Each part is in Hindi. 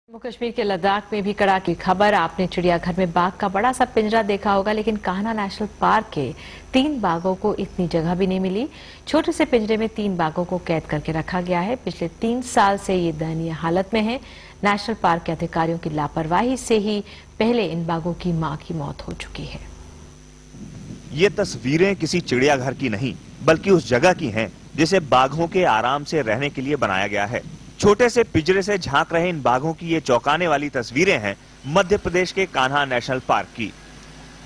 जम्मू कश्मीर के लद्दाख में भी कड़ाके की खबर। आपने चिड़ियाघर में बाघ का बड़ा सा पिंजरा देखा होगा, लेकिन कान्हा नेशनल पार्क के 3 बाघों को इतनी जगह भी नहीं मिली। छोटे से पिंजरे में 3 बाघों को कैद करके रखा गया है। पिछले 3 साल से ये दयनीय हालत में है। नेशनल पार्क के अधिकारियों की लापरवाही से ही पहले इन बाघों की मां की मौत हो चुकी है। ये तस्वीरें किसी चिड़ियाघर की नहीं बल्कि उस जगह की हैं जिसे बाघों के आराम से रहने के लिए बनाया गया है। छोटे से पिंजरे से झांक रहे इन बाघों की ये चौंकाने वाली तस्वीरें हैं मध्य प्रदेश के कान्हा नेशनल पार्क की।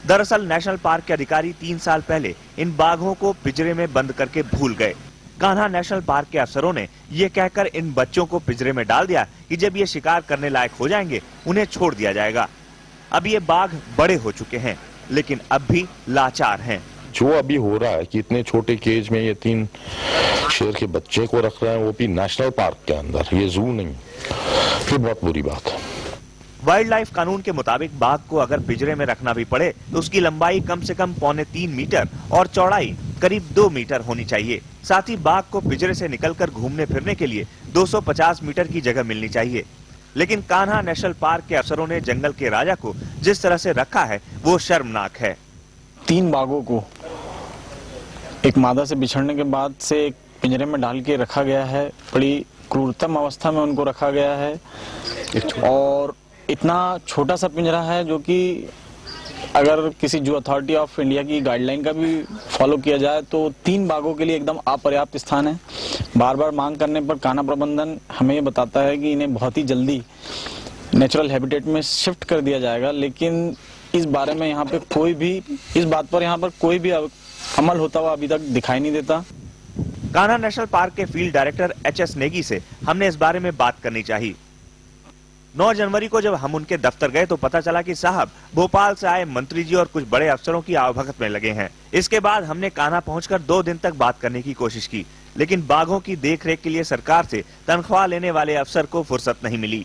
दरअसल नेशनल पार्क के अधिकारी 3 साल पहले इन बाघों को पिंजरे में बंद करके भूल गए। कान्हा नेशनल पार्क के अफसरों ने ये कहकर इन बच्चों को पिंजरे में डाल दिया कि जब ये शिकार करने लायक हो जाएंगे उन्हें छोड़ दिया जाएगा। अब ये बाघ बड़े हो चुके हैं लेकिन अब भी लाचार हैं। जो अभी हो रहा है कि इतने छोटे केज में ये 3 शेर के बच्चे को रख रहे हैं, वो भी नेशनल पार्क के अंदर, ये जू नहीं, ये बहुत बुरी बात है। वाइल्ड लाइफ कानून के मुताबिक बाघ को अगर पिंजरे में रखना भी पड़े तो उसकी लंबाई कम से कम 2.25 मीटर और चौड़ाई करीब 2 मीटर होनी चाहिए। साथ ही बाघ को पिंजरे से निकलकर घूमने फिरने के लिए 250 मीटर की जगह मिलनी चाहिए। लेकिन कान्हा नेशनल पार्क के अफसरों ने जंगल के राजा को जिस तरह से रखा है वो शर्मनाक है। 3 बाघों को एक मादा से बिछड़ने के बाद से एक पिंजरे में डाल के रखा गया है। बड़ी क्रूरतम अवस्था में उनको रखा गया है और इतना छोटा सा पिंजरा है जो कि अगर किसी जू अथॉरिटी ऑफ इंडिया की गाइडलाइन का भी फॉलो किया जाए तो 3 बाघों के लिए एकदम अपर्याप्त स्थान है। बार बार मांग करने पर कान्हा प्रबंधन हमें ये बताता है कि इन्हें बहुत ही जल्दी नेचुरल हैबिटेट में शिफ्ट कर दिया जाएगा, लेकिन इस बारे में यहाँ पे इस बात पर यहाँ पर कोई भी अमल होता हुआ अभी तक दिखाई नहीं देता। कान्हा नेशनल पार्क के फील्ड डायरेक्टर एच.एस. नेगी से हमने इस बारे में बात करनी चाहिए। 9 जनवरी को जब हम उनके दफ्तर गए तो पता चला कि साहब भोपाल से आए मंत्री जी और कुछ बड़े अफसरों की आवभगत में लगे हैं। इसके बाद हमने कान्हा पहुंचकर 2 दिन तक बात करने की कोशिश की, लेकिन बाघों की देखरेख के लिए सरकार से तनख्वाह लेने वाले अफसर को फुर्सत नहीं मिली।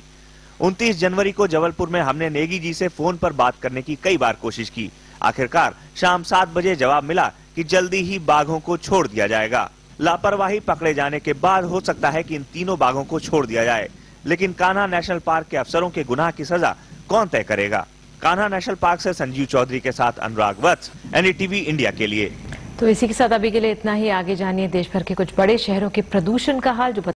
29 जनवरी को जबलपुर में हमने नेगी जी से फोन पर बात करने की कई बार कोशिश की। आखिरकार शाम 7 बजे जवाब मिला कि जल्दी ही बाघों को छोड़ दिया जाएगा। लापरवाही पकड़े जाने के बाद हो सकता है कि इन तीनों बाघों को छोड़ दिया जाए, लेकिन कान्हा नेशनल पार्क के अफसरों के गुनाह की सजा कौन तय करेगा। कान्हा नेशनल पार्क से संजीव चौधरी के साथ अनुराग वत्स, एनडीटीवी इंडिया के लिए। तो इसी के साथ अभी के लिए इतना ही। आगे जानिए देश भर के कुछ बड़े शहरों के प्रदूषण का हाल। जो